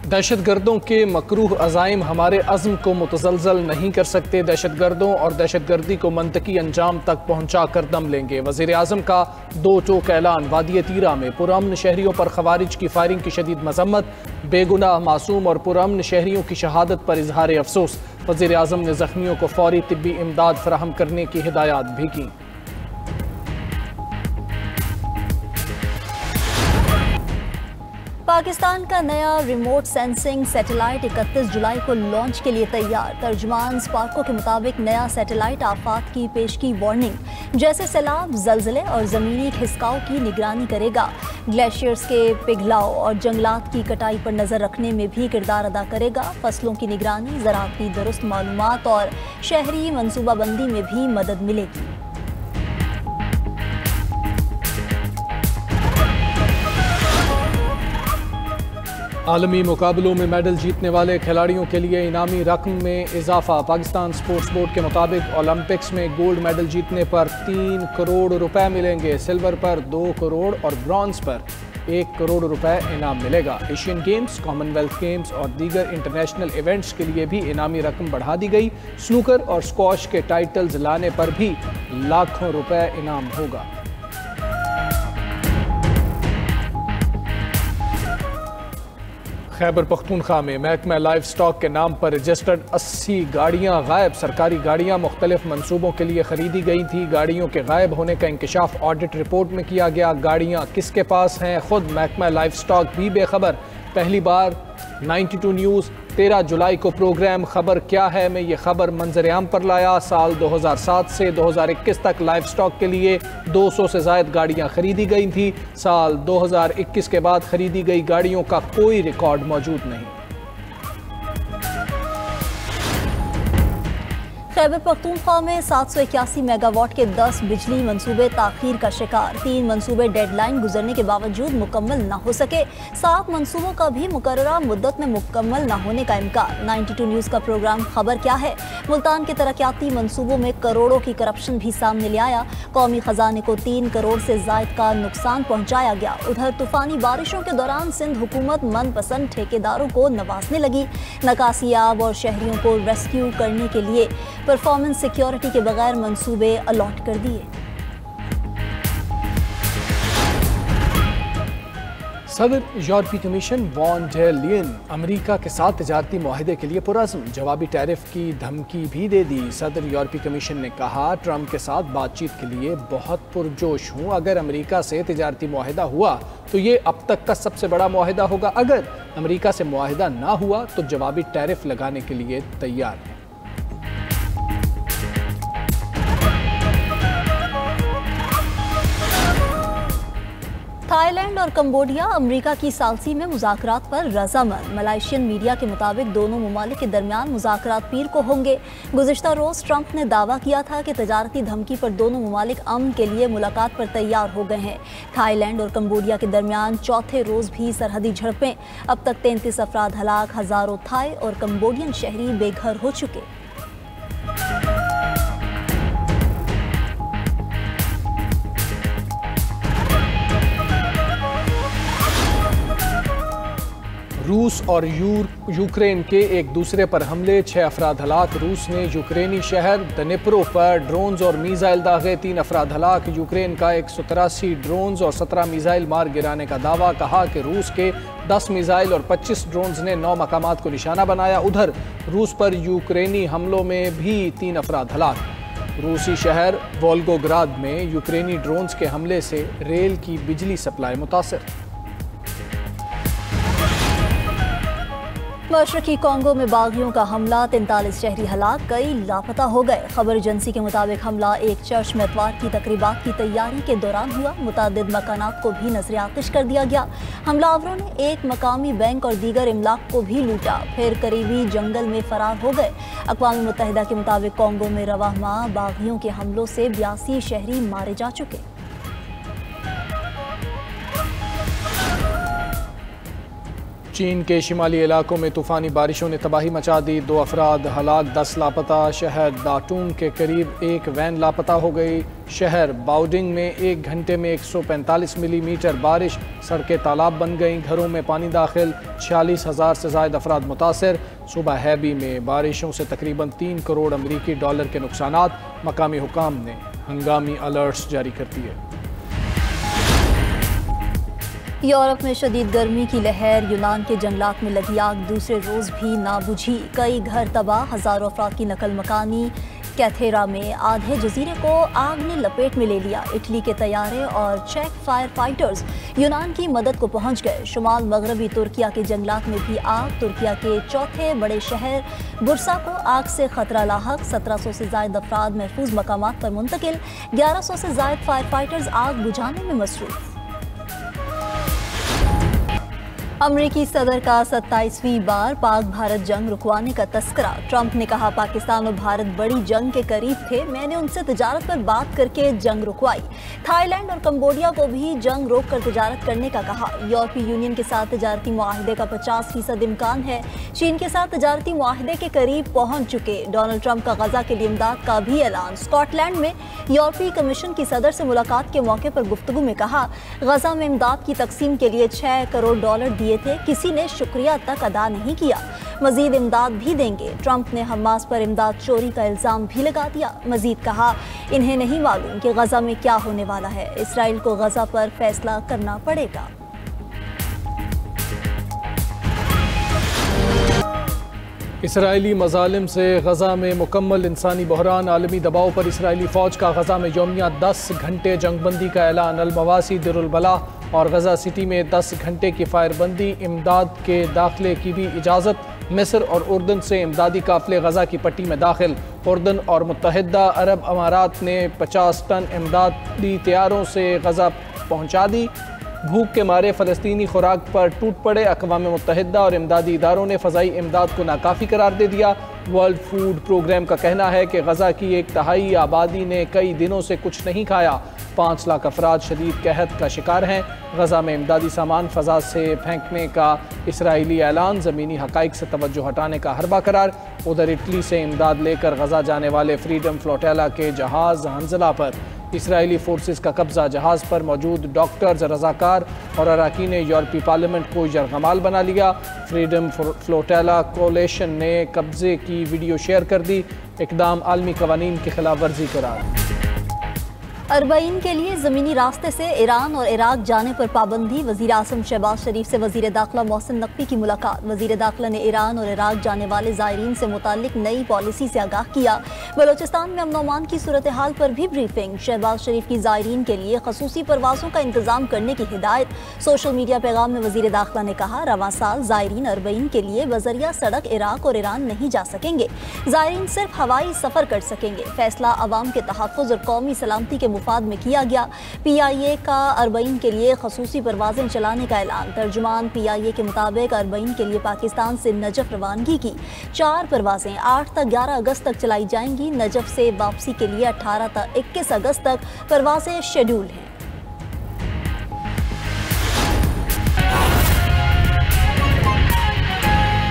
दहशत गर्दों के मकरूह अज़ाइम हमारे अज़्म को मुतज़लज़ल नहीं कर सकते। दहशत गर्दों और दहशत गर्दी को मंतकी अंजाम तक पहुँचा कर दम लेंगे। वज़ीर आज़म का दो टोक ऐलान। वादी तीरा में पुरअमन शहरियों पर खवारिज की फायरिंग की शदीद मजम्मत। बेगुनाह मासूम और पुरअमन शहरियों की शहादत पर इजहार अफसोस। वज़ीर आज़म ने ज़ख्मियों को फौरी तिब्बी इमदाद फराहम करने की हिदायत भी की। पाकिस्तान का नया रिमोट सेंसिंग सैटेलाइट 31 जुलाई को लॉन्च के लिए तैयार। तर्जुमान स्पार्को के मुताबिक नया सैटेलाइट आफात की पेशगी वार्निंग जैसे सैलाब, जलजले और ज़मीनी खिसकाव की निगरानी करेगा। ग्लेशियर्स के पिघलाव और जंगलात की कटाई पर नज़र रखने में भी किरदार अदा करेगा। फसलों की निगरानी, ज़राअत की दुरुस्त मालूमात और शहरी मनसूबाबंदी में भी मदद मिलेगी। आलमी मुकाबलों में मेडल जीतने वाले खिलाड़ियों के लिए इनामी रकम में इजाफा। पाकिस्तान स्पोर्ट्स बोर्ड के मुताबिक ओलंपिक्स में गोल्ड मेडल जीतने पर 3 करोड़ रुपए मिलेंगे। सिल्वर पर 2 करोड़ और ब्रॉन्ज पर 1 करोड़ रुपए इनाम मिलेगा। एशियन गेम्स, कॉमनवेल्थ गेम्स और दीगर इंटरनेशनल इवेंट्स के लिए भी इनामी रकम बढ़ा दी गई। स्नूकर और स्क्वॉश के टाइटल्स लाने पर भी लाखों रुपए इनाम होगा। खैबर पख्तूनख्वा में महकमा लाइफ स्टॉक के नाम पर रजिस्टर्ड 80 गाड़ियां गायब। सरकारी गाड़ियां मुख्तलिफ मनसूबों के लिए खरीदी गई थी। गाड़ियों के गायब होने का इंकशाफ ऑडिट रिपोर्ट में किया गया। गाड़ियां किसके पास हैं, खुद महकमा लाइफ स्टॉक भी बेखबर। पहली बार 92 न्यूज़ 13 जुलाई को प्रोग्राम खबर क्या है में ये खबर मंजर-ए-आम पर लाया। साल 2007 से 2021 तक लाइफ स्टॉक के लिए 200 से ज़ायद गाड़ियां खरीदी गई थी। साल 2021 के बाद खरीदी गई गाड़ियों का कोई रिकॉर्ड मौजूद नहीं। खैबर पख्तूनख्वा में 781 मेगावाट के 10 बिजली मंसूबे ताखीर का शिकार। 3 मंसूबे डेडलाइन गुजरने के बावजूद मुकम्मल न हो सके। 7 मंसूबों का भी मुकर्ररा मुद्दत में मुकम्मल न होने का इम्कान। 92 न्यूज़ का प्रोग्राम खबर क्या है। मुल्तान के तरक्याती मंसूबों में करोड़ों की करप्शन भी सामने ले आया। कौमी खजाने को 3 करोड़ से ज़ायद का नुकसान पहुँचाया गया। उधर तूफानी बारिशों के दौरान सिंध हुकूमत मनपसंद ठेकेदारों को नवाजने लगी। नकासियाब और शहरियों को रेस्क्यू करने के लिए परफॉर्मेंस सिक्योरिटी के बगैर मंसूबे अलॉट कर दिए। सदर यूरोपीय कमीशन वॉन डेर लियन अमेरिका के साथ तिजारती मुआहदे के लिए पुरअज़्म। जवाबी टैरिफ की धमकी भी दे दी। सदर यूरोपीय कमीशन ने कहा, ट्रंप के साथ बातचीत के लिए बहुत पुरजोश हूँ। अगर अमेरिका से तिजारती मुआहदा हुआ तो ये अब तक का सबसे बड़ा मुआहदा होगा। अगर अमेरिका से मुआहदा ना हुआ तो जवाबी टैरिफ लगाने के लिए तैयार है। थाईलैंड और कंबोडिया अमेरिका की सालसी में मुज़ाकरात पर रज़ामंद। मलाइशियन मीडिया के मुताबिक दोनों ममालिक के दरमियान मुज़ाकरात पीर को होंगे। गुज़िश्ता रोज़ ट्रंप ने दावा किया था कि तजारती धमकी पर दोनों ममालिक अमन के लिए मुलाकात पर तैयार हो गए हैं। थाईलैंड और कंबोडिया के दरमियान चौथे रोज़ भी सरहदी झड़पें। अब तक 33 अफराद हलाक, हज़ारों थाई और कंबोडियन शहरी बेघर हो चुके। रूस और यूक्रेन के एक दूसरे पर हमले, 6 अफराद हलाक। रूस ने यूक्रेनी शहर दनिप्रो पर ड्रोन्स और मीज़ाइल दागे, 3 अफराद हलाक। यूक्रेन का 183 ड्रोन्स और 17 मीज़ाइल मार गिराने का दावा। कहा कि रूस के 10 मीज़ाइल और 25 ड्रोन्स ने 9 मकामात को निशाना बनाया। उधर रूस पर यूक्रेनी हमलों में भी 3 अफराद हलाक। रूसी शहर वोल्गोग्राद में यूक्रेनी ड्रोन्स के हमले से रेल की बिजली सप्लाई मुतासर। मशरकी कांगो में बागियों का हमला, 43 शहरी हलाक, कई लापता हो गए। खबर एजेंसी के मुताबिक हमला एक चर्च में इतवार की तकरीबात की तैयारी के दौरान हुआ। मुतादिद मकानात को भी नजर आतिश कर दिया गया। हमलावरों ने एक मकामी बैंक और दीगर इमलाक को भी लूटा, फिर करीबी जंगल में फरार हो गए। अक़वाम मुत्तहिदा के मुताबिक कांगो में रवाह माह बागियों के हमलों से 82 शहरी मारे जा चुके। चीन के शिमाली इलाकों में तूफ़ानी बारिशों ने तबाही मचा दी। 2 अफराद हलाक, 10 लापता। शहर दाटूम के करीब एक वैन लापता हो गई। शहर बाउडिंग में 1 घंटे में 145 मिलीमीटर बारिश, सड़कें तालाब बन गईं, घरों में पानी दाखिल। 46,000 से ज़ायद अफराद मुतासर। सुबह हैबी में बारिशों से तकरीबन 3 करोड़ अमरीकी डॉलर के नुकसानात। मकामी हुकाम ने हंगामी अलर्ट्स जारी कर दिए। यूरोप में शदीद गर्मी की लहर, यूनान के जंगलात में लगी आग दूसरे रोज़ भी ना बुझी। कई घर तबाह, हज़ारों अफराद की नकल मकानी। कैथेरा में आधे जजीरे को आग ने लपेट में ले लिया। इटली के तैयारे और चेक फायर फाइटर्स यूनान की मदद को पहुंच गए। शुमाल मगरबी तुर्किया के जंगलात में भी आग। तुर्किया के चौथे बड़े शहर बुरसा को आग से खतरा लाहक। 1700 से ज़ायद अफराद महफूज मकामात पर मुंतकिल। 1100 से ज़ायद फायर फाइटर्स आग बुझाने में मसरूफ। अमरीकी सदर का 27वीं बार पाक भारत जंग रुकवाने का तस्करा। ट्रंप ने कहा, पाकिस्तान और भारत बड़ी जंग के करीब थे, मैंने उनसे तिजारत पर बात करके जंग रुकवाई। थाईलैंड और कंबोडिया को भी जंग रोक कर तिजारत करने का कहा। यूरोपीय यूनियन के साथ तिजारती मुआहदे का 50% इम्कान है। चीन के साथ तिजारती मुआहदे के करीब पहुंच चुके। डोनाल्ड ट्रंप का गजा के लिए इमदाद का भी ऐलान। स्कॉटलैंड में यूरोपीय कमीशन की सदर से मुलाकात के मौके पर गुफ्तगू में कहा, गजा में इमदाद की तकसीम के लिए 6 करोड़ डॉलर दिए थे, किसी ने शुक्रिया तक अदा नहीं किया। मजीद इमदाद भी देंगे। ट्रंप ने हमास पर इमदाद चोरी का इल्जाम भी लगा दिया। मजीद कहा, इन्हें नहीं मालूम कि गजा में क्या होने वाला है। इसराइल को गजा पर फैसला करना पड़ेगा। इसराइली मजालिम से गजा में मुकम्मल इंसानी बहरान। आलमी दबाव पर इसराइली फ़ौज का गजा में यौमिया 10 घंटे जंगबंदी का ऐलान। अलमवासी, दिरुलबला और गजा सिटी में 10 घंटे की फायरबंदी। इमदाद के दाखिले की भी इजाज़त। मिस्र और उर्दन से इमदादी काफ़िले गजा की पट्टी में दाखिल। उर्दन और मुत्तहिदा अरब अमारात ने 50 टन इमदादी तैयारों से गजा पहुँचा दी। भूख के मारे फ़लस्तीनी खुराक पर टूट पड़े। अक़वाम मुत्तहिदा और इमदादी इदारों ने फ़ज़ाई इमदाद को नाकाफ़ी करार दे दिया। वर्ल्ड फूड प्रोग्राम का कहना है कि गजा की 1/3 आबादी ने कई दिनों से कुछ नहीं खाया। 5 लाख अफराद शदीद कहत का शिकार हैं। गजा में इमदादी सामान फ़ज़ा से फेंकने का इसराइली ऐलान। ज़मीनी हक़ाइक़ से तवज्जो हटाने का हरबा करार। उधर इटली से इमदाद लेकर गजा जाने वाले फ्रीडम फ्लोटेला के जहाज़ हंजला पर इसराइली फोर्सेस का कब्जा। जहाज़ पर मौजूद डॉक्टर्स, रज़ाकार और अरकान यूरोपीय पार्लियामेंट को यरगमाल बना लिया। फ्रीडम फ्लोटेला कोलेशन ने कब्जे की वीडियो शेयर कर दी। इक़दाम आलमी क़वानीन की खिलाफ वर्जी करार। अरबईन के लिए ज़मीनी रास्ते से ईरान और इराक जाने पर पाबंदी। वज़ीर आज़म शहबाज शरीफ से वज़ीर दाखिला मोहसिन नकवी की मुलाकात। वज़ीर दाखिला ने ईरान और इराक जाने वाले ज़ायरीन से मुताल्लिक नई पॉलिसी से आगाह किया। बलोचिस्तान में अमन-ओ-अमान की सूरत हाल पर भी ब्रीफिंग। शहबाज शरीफ की ज़ायरीन के लिए खसूसी परवाज़ों का इंतज़ाम करने की हिदायत। सोशल मीडिया पैगाम में वज़ीर दाखिला ने कहा, रवां साल ज़ायरीन अरबईन के लिए बज़रिया सड़क इराक और ईरान नहीं जा सकेंगे। ज़ायरीन सिर्फ हवाई सफ़र कर सकेंगे। फैसला अवाम के तहफ़्फ़ुज़ और कौमी सलामती के मुफाद में किया गया। PIA का अरबईन के लिए खसूसी परवाजें चलाने का ऐलान। तर्जुमान PIA के मुताबिक अरबईन के लिए पाकिस्तान से नजफ रवानगी की 4 परवाजें 8 तक 11 अगस्त तक चलाई जाएंगी। नजफ से वापसी के लिए 18 तक 21 अगस्त तक परवाजें शेड्यूल हैं।